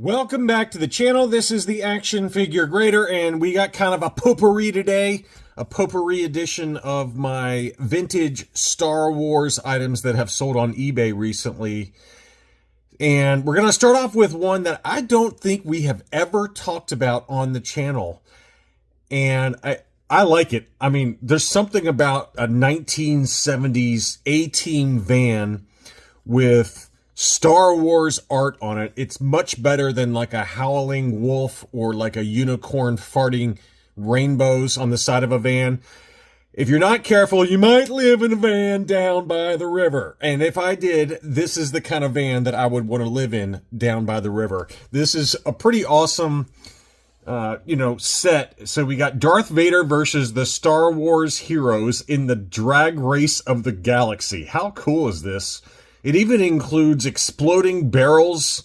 Welcome back to the channel. This is the Action Figure Grader, and we got kind of a potpourri today. A potpourri edition of my vintage Star Wars items that have sold on eBay recently. And we're going to start off with one that I don't think we have ever talked about on the channel. And I like it. I mean, there's something about a 1970s A-Team van with Star Wars art on it. It's much better than like a howling wolf or like a unicorn farting rainbows on the side of a van. If you're not careful, you might live in a van down by the river. And if I did, this is the kind of van that I would want to live in down by the river. This is a pretty awesome, set. So we got Darth Vader versus the Star Wars heroes in the drag race of the galaxy. How cool is this? It even includes exploding barrels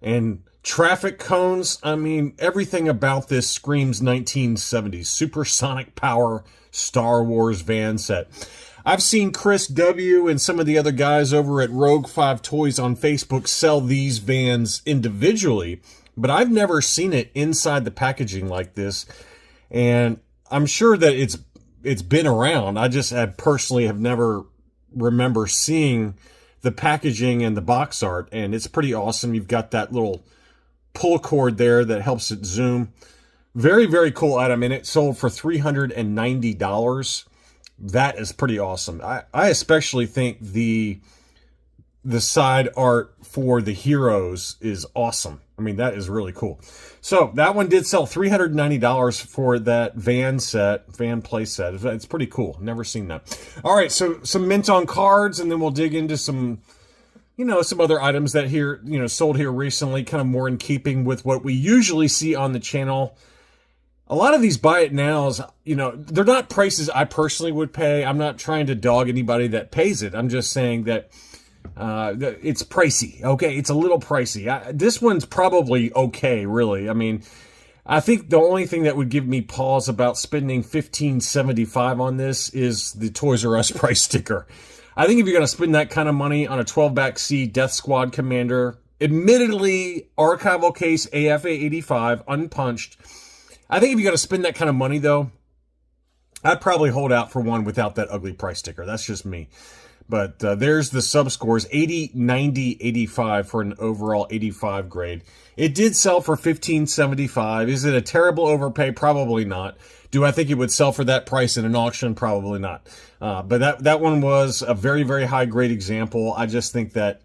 and traffic cones. I mean, everything about this screams 1970s. Supersonic power Star Wars van set. I've seen Chris W. and some of the other guys over at Rogue 5 Toys on Facebook sell these vans individually, but I've never seen it inside the packaging like this. And I'm sure that it's been around. I just personally have never remember seeing the packaging and the box art, and it's pretty awesome. You've got that little pull cord there that helps it zoom. Very, very cool item, and it sold for $390. That is pretty awesome. I especially think the side art for the heroes is awesome. I mean, that is really cool. So that one did sell $390 for that van play set. It's pretty cool. Never seen that. All right, so some mint on cards, and then we'll dig into some other items that sold here recently, kind of more in keeping with what we usually see on the channel. A lot of these buy it nows, they're not prices I personally would pay. I'm not trying to dog anybody that pays it. I'm just saying that it's pricey. Okay, it's a little pricey. This one's probably okay, really. I mean, I think the only thing that would give me pause about spending $15.75 on this is the Toys R Us price sticker. I think if you're going to spend that kind of money on a 12-back C Death Squad Commander, admittedly archival case AFA 85, unpunched, I think if you're going to spend that kind of money, though, I'd probably hold out for one without that ugly price sticker. That's just me. But there's the sub scores, 80, 90, 85 for an overall 85 grade. It did sell for $15.75. Is it a terrible overpay? Probably not. Do I think it would sell for that price in an auction? Probably not. But that one was a very, very high grade example. I just think that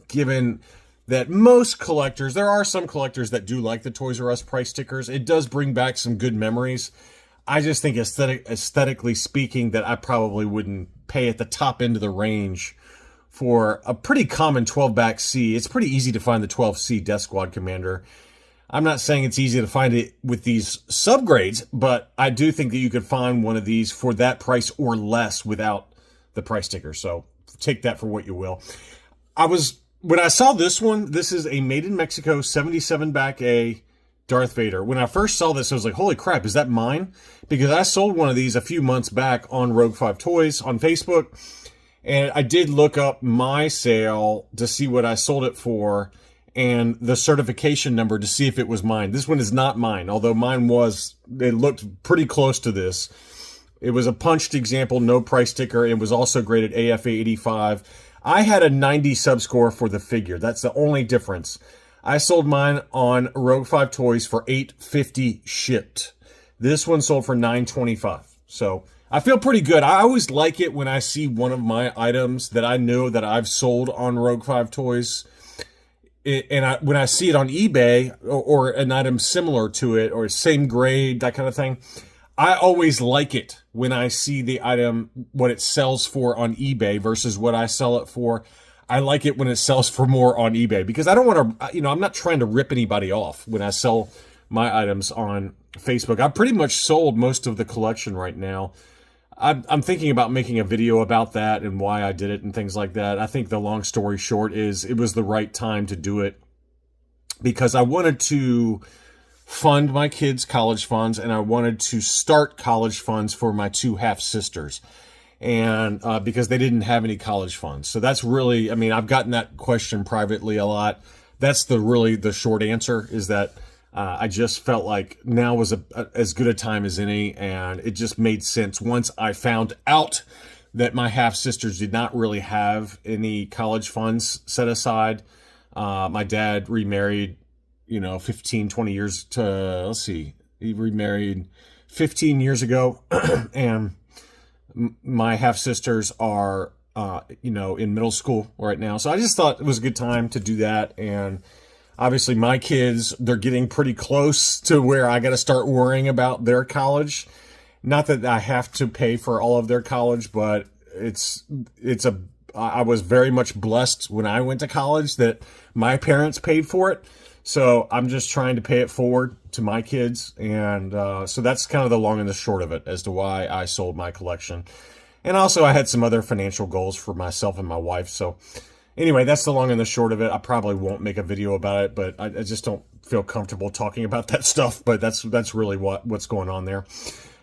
given that most collectors, there are some collectors that do like the Toys R Us price stickers. It does bring back some good memories. I just think aesthetically speaking that I probably wouldn't pay at the top end of the range for a pretty common 12-back C. It's pretty easy to find the 12C Death Squad Commander. I'm not saying it's easy to find it with these subgrades, but I do think that you could find one of these for that price or less without the price sticker. So take that for what you will. When I saw this one, this is a Made in Mexico 77-back A Darth Vader. When I first saw this, I was like, holy crap, is that mine? Because I sold one of these a few months back on Rogue 5 Toys on Facebook, and I did look up my sale to see what I sold it for and the certification number to see if it was mine. This one is not mine, although mine was, it looked pretty close to this. It was a punched example, no price sticker. It was also graded AFA 85. I had a 90 sub score for the figure. That's the only difference. I sold mine on Rogue 5 Toys for $8.50 shipped. This one sold for $9.25. So I feel pretty good. I always like it when I see one of my items that I know that I've sold on Rogue 5 Toys. When I see it on eBay or an item similar to it or same grade, that kind of thing, I always like it when I see the item, what it sells for on eBay versus what I sell it for. I like it when it sells for more on eBay because I don't want to, I'm not trying to rip anybody off when I sell my items on Facebook. I've pretty much sold most of the collection right now. I'm thinking about making a video about that and why I did it and things like that. I think the long story short is it was the right time to do it because I wanted to fund my kids' college funds and I wanted to start college funds for my two half sisters. And because they didn't have any college funds. So that's really, I've gotten that question privately a lot. that's the short answer, is that I just felt like now was as good a time as any, and it just made sense once I found out that my half sisters did not really have any college funds set aside. My dad remarried, 15, 20 years to, let's see, he remarried 15 years ago. And my half sisters are, in middle school right now. So I just thought it was a good time to do that. And obviously my kids, they're getting pretty close to where I got to start worrying about their college. Not that I have to pay for all of their college, but I was very much blessed when I went to college that my parents paid for it. So I'm just trying to pay it forward to my kids. And so that's kind of the long and the short of it as to why I sold my collection. And also I had some other financial goals for myself and my wife. So anyway, that's the long and the short of it. I probably won't make a video about it, but I just don't feel comfortable talking about that stuff. But that's really what's going on there.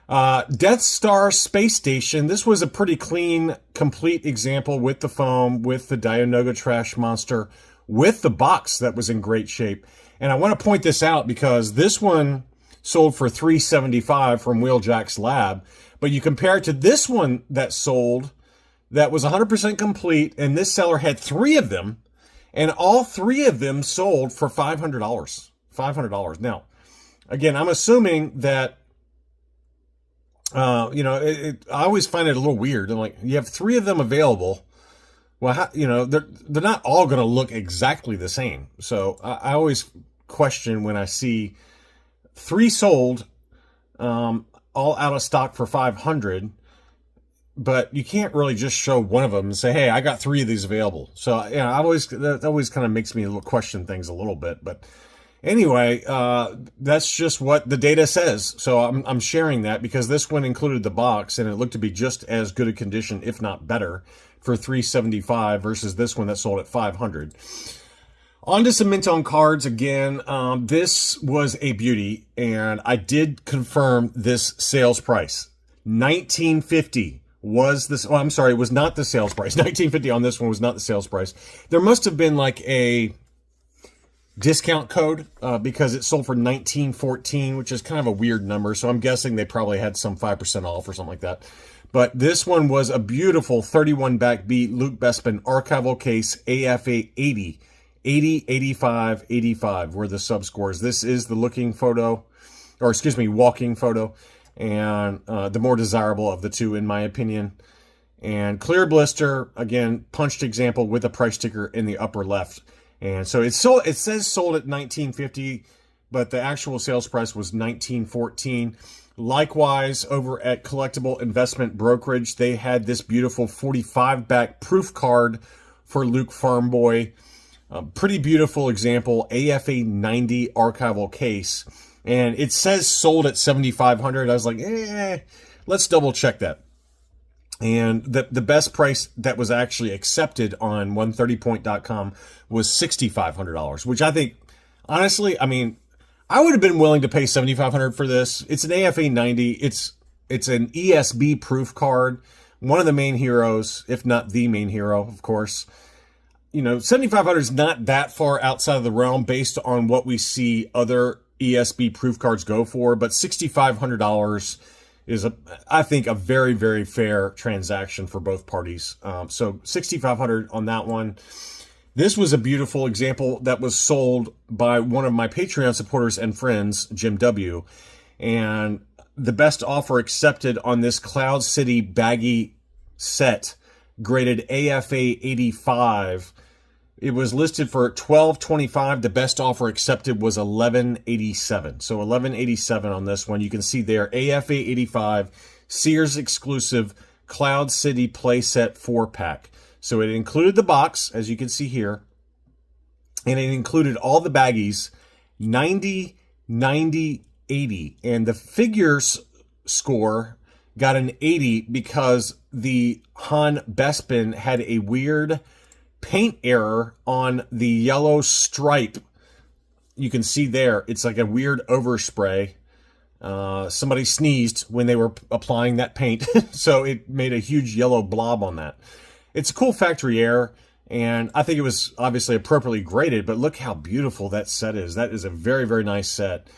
Death Star Space Station. This was a pretty clean, complete example with the foam, with the Dianoga Trash Monster, with the box that was in great shape. And I want to point this out because this one sold for $375 from Wheeljack's Lab. But you compare it to this one that sold, that was 100% complete, and this seller had 3 of them, and all 3 of them sold for $500. $500. Now, again, I'm assuming that I always find it a little weird. I'm like, you have 3 of them available. Well, they're not all going to look exactly the same. So I always question when I see 3 sold, all out of stock for $500, but you can't really just show one of them and say, hey, I got 3 of these available. So, that always kind of makes me question things a little bit, but anyway, that's just what the data says. So I'm sharing that because this one included the box and it looked to be just as good a condition, if not better, for $375 versus this one that sold at $500. On to some mint on cards again. This was a beauty, and I did confirm this sales price. $19.50 was this. Oh, I'm sorry, it was not the sales price. $19.50 on this one was not the sales price. There must have been like a discount code because it sold for $19.14, which is kind of a weird number. So I'm guessing they probably had some 5% off or something like that. But this one was a beautiful 31 backbeat Luke Bespin archival case, AFA 80, 80, 85, 85 were the sub scores. This is the walking photo, and the more desirable of the two, in my opinion. And clear blister, again, punched example with a price sticker in the upper left. And so it says sold at $19.50, but the actual sales price was $19.14. Likewise, over at Collectible Investment Brokerage, they had this beautiful 45 back proof card for Luke Farmboy. Pretty beautiful example, AFA 90 archival case. And it says sold at $7,500. I was like, let's double check that. And the best price that was actually accepted on 130point.com was $6,500, which I think, honestly, I would have been willing to pay $7,500 for this. It's an AFA 90. It's an ESB proof card. One of the main heroes, if not the main hero, of course. $7,500 is not that far outside of the realm based on what we see other ESB proof cards go for, but $6,500 is, I think, a very, very fair transaction for both parties. So $6,500 on that one. This was a beautiful example that was sold by one of my Patreon supporters and friends, Jim W. And the best offer accepted on this Cloud City baggy set, graded AFA 85. It was listed for $1,225. The best offer accepted was $1,187. So $1,187 on this one. You can see there, AFA 85, Sears exclusive Cloud City playset 4-pack. So it included the box, as you can see here, and it included all the baggies, 90, 90, 80. And the figures score got an 80 because the Han Bespin had a weird paint error on the yellow stripe. You can see there, it's like a weird overspray. Somebody sneezed when they were applying that paint, so it made a huge yellow blob on that. It's a cool factory error, And I think it was obviously appropriately graded, but look how beautiful that set is. That is a very, very nice set.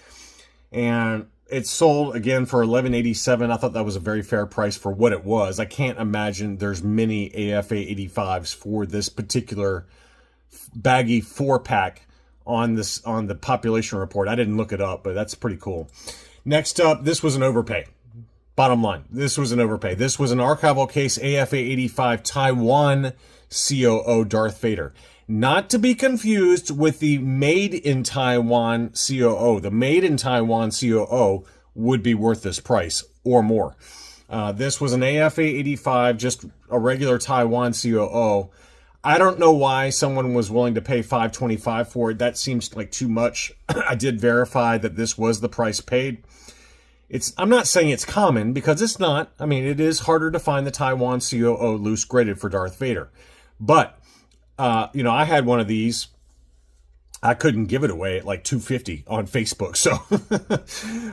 And it sold again for $11.87. I thought that was a very fair price for what it was. I can't imagine there's many AFA 85s for this particular baggy 4-pack on the population report. I didn't look it up, but that's pretty cool. Next up, this was an overpay. Bottom line, this was an overpay. This was an archival case AFA 85 Taiwan COO Darth Vader. Not to be confused with the Made in Taiwan COO. The Made in Taiwan COO would be worth this price or more. This was an AFA 85, just a regular Taiwan COO. I don't know why someone was willing to pay $525 for it. That seems like too much. I did verify that this was the price paid. I'm not saying it's common, because it's not. I mean, it is harder to find the Taiwan COO loose graded for Darth Vader. But, I had one of these. I couldn't give it away at like $250 on Facebook. So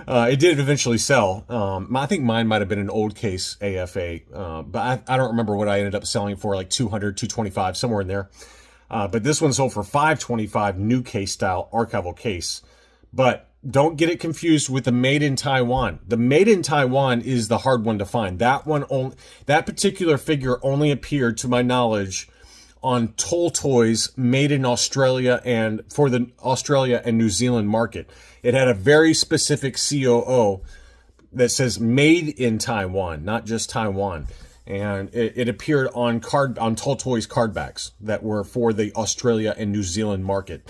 it did eventually sell. I think mine might have been an old case AFA, but I don't remember what I ended up selling for, like $200, $225, somewhere in there. But this one sold for $525, new case style archival case. But don't get it confused with the Made in Taiwan. The Made in Taiwan is the hard one to find. That particular figure only appeared, to my knowledge, on Toll Toys made in Australia and for the Australia and New Zealand market. It had a very specific COO that says Made in Taiwan, not just Taiwan. And it appeared on Toll Toys card backs that were for the Australia and New Zealand market.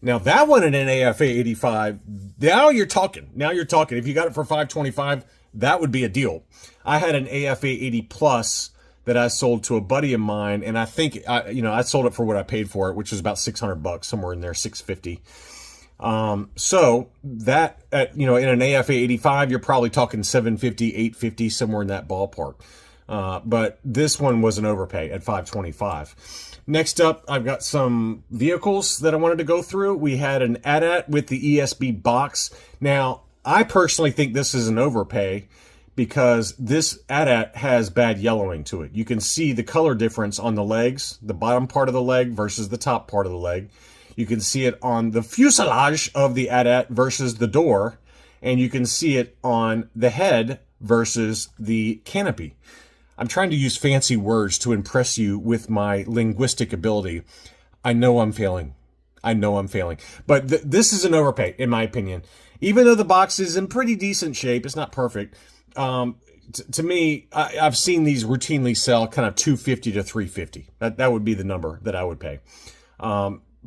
Now that one in an AFA 85, now you're talking. If you got it for $525, that would be a deal. I had an AFA 80 plus that I sold to a buddy of mine, and I think I sold it for what I paid for it, which was about $600, somewhere in there, $650. So that in an AFA 85, you're probably talking $750, $850, somewhere in that ballpark. But this one was an overpay at $525. Next up, I've got some vehicles that I wanted to go through. We had an AT-AT with the ESB box. Now, I personally think this is an overpay because this AT-AT has bad yellowing to it. You can see the color difference on the legs, the bottom part of the leg versus the top part of the leg. You can see it on the fuselage of the AT-AT versus the door, and you can see it on the head versus the canopy. I'm trying to use fancy words to impress you with my linguistic ability. I know I'm failing. But this is an overpay, in my opinion. Even though the box is in pretty decent shape, it's not perfect. To me, I've seen these routinely sell kind of $250 to $350. That would be the number that I would pay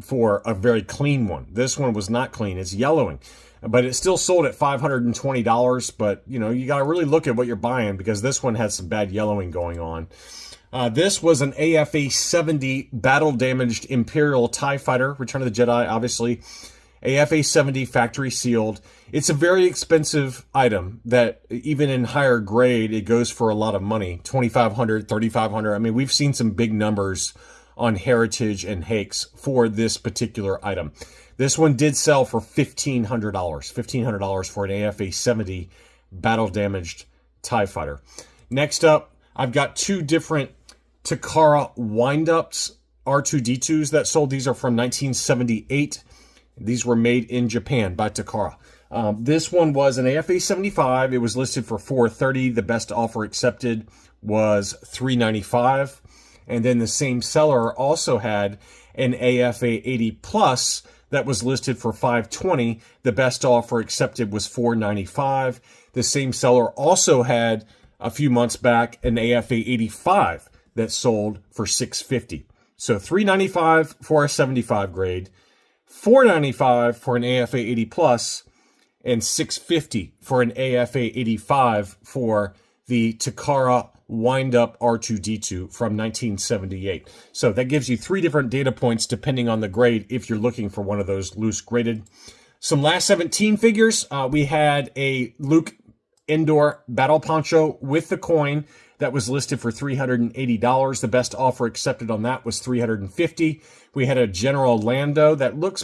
for a very clean one. This one was not clean. It's yellowing. But it still sold at $520, but, you got to really look at what you're buying because this one has some bad yellowing going on. This was an AFA 70 battle-damaged Imperial TIE Fighter, Return of the Jedi, obviously. AFA 70 factory sealed. It's a very expensive item that even in higher grade, it goes for a lot of money, $2,500, $3,500. I mean, we've seen some big numbers on Heritage and Hakes for this particular item. This one did sell for $1,500 for an AFA 70 battle-damaged TIE Fighter. Next up, I've got two different Takara wind-ups, R2-D2s that sold. These are from 1978. These were made in Japan by Takara. This one was an AFA 75. It was listed for $430. The best offer accepted was $395. And then the same seller also had an AFA 80 plus that was listed for $520. The best offer accepted was $495. The same seller also had a few months back an AFA 85 that sold for $650. So $395 for a 75 grade, $495 for an AFA 80 plus, and $650 for an AFA 85 for the Takara wind-up R2-D2 from 1978. So that gives you three different data points depending on the grade if you're looking for one of those loose graded. Some last 17 figures. We had a Luke indoor battle poncho with the coin that was listed for $380. The best offer accepted on that was $350. We had a General Lando that looks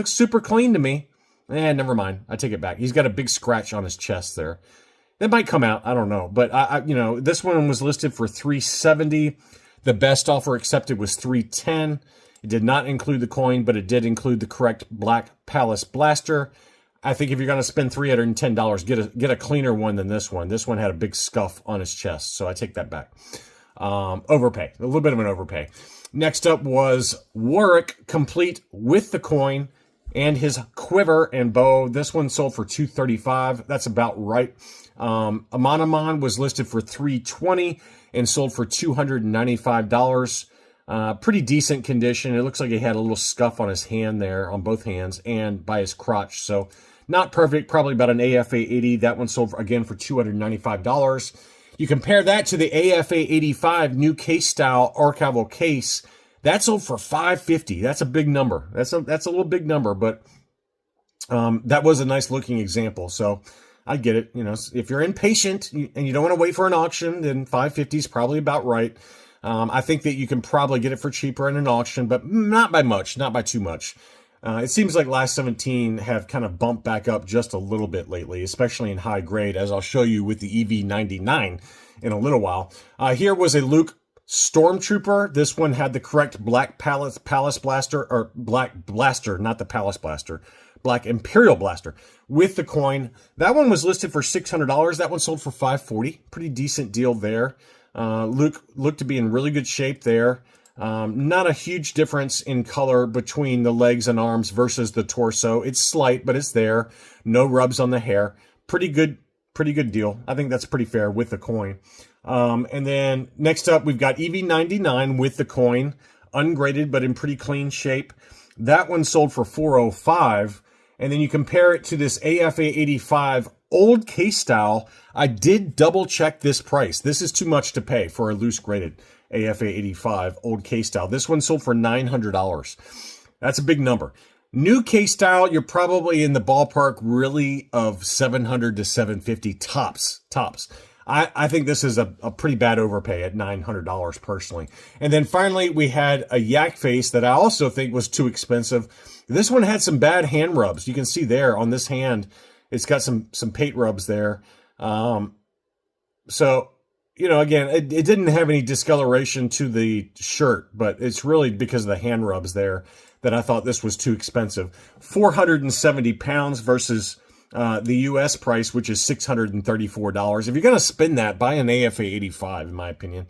super clean to me. Never mind. I take it back. He's got a big scratch on his chest there. That might come out. I don't know. But, this one was listed for $370. The best offer accepted was $310. It did not include the coin, but it did include the correct Black Palace blaster. I think if you're going to spend $310, get a cleaner one than this one. This one had a big scuff on his chest, so I take that back. Overpay, a little bit of an overpay. Next up was Warwick, complete with the coin and his quiver and bow. This one sold for $235. That's about right. Amanaman was listed for $320 and sold for $295. Pretty decent condition. It looks like he had a little scuff on his hand there, on both hands, and by his crotch. So not perfect, probably about an AFA 80. That one sold, again, for $295. You compare that to the AFA 85 new case-style archival case. That sold for $550. That's a big number. That's a little big number, but that was a nice-looking example. So I get it. You know, if you're impatient and you don't want to wait for an auction, then $550 is probably about right. I think that you can probably get it for cheaper in an auction, but not by much, not by too much. It seems like Last 17 have kind of bumped back up just a little bit lately, especially in high grade, as I'll show you with the EV99 in a little while. Here was a Luke Stormtrooper. This one had the correct Black Palace blaster, or Black Blaster, not the Palace blaster, Black Imperial blaster with the coin. That one was listed for $600. That one sold for $540. Pretty decent deal there. Luke looked to be in really good shape there. Not a huge difference in color between the legs and arms versus the torso. It's slight, but it's there. No rubs on the hair. Pretty good deal. I think that's pretty fair with the coin. And then next up, we've got EV99 with the coin, ungraded, but in pretty clean shape. That one sold for $405. And then you compare it to this AFA 85 old case style. I did double check this price. This is too much to pay for a loose graded AFA 85 old case style. This one sold for $900. That's a big number. New case style, you're probably in the ballpark really of $700 to $750 tops. I think this is a pretty bad overpay at $900 personally. And then finally, we had a yak face that I also think was too expensive. This one had some bad hand rubs. You can see there on this hand, it's got some paint rubs there. So, you know, again, it didn't have any discoloration to the shirt, but it's really because of the hand rubs there that I thought this was too expensive. 470 pounds versus the U.S. price, which is $634. If you're going to spend that, buy an AFA 85, in my opinion.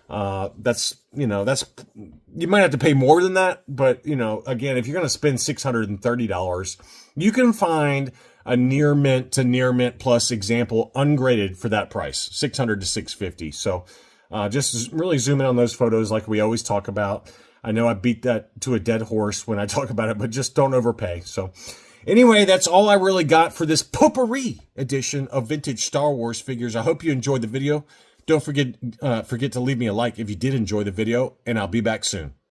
That's you might have to pay more than that, but, you know, again, if you're going to spend $630, you can find a near mint to near mint plus example ungraded for that price, $600 to $650. So just really zoom in on those photos like we always talk about. I know I beat that to a dead horse when I talk about it, but just don't overpay. So anyway, that's all I really got for this potpourri edition of vintage Star Wars figures. I hope you enjoyed the video. Don't forget to leave me a like if you did enjoy the video, and I'll be back soon.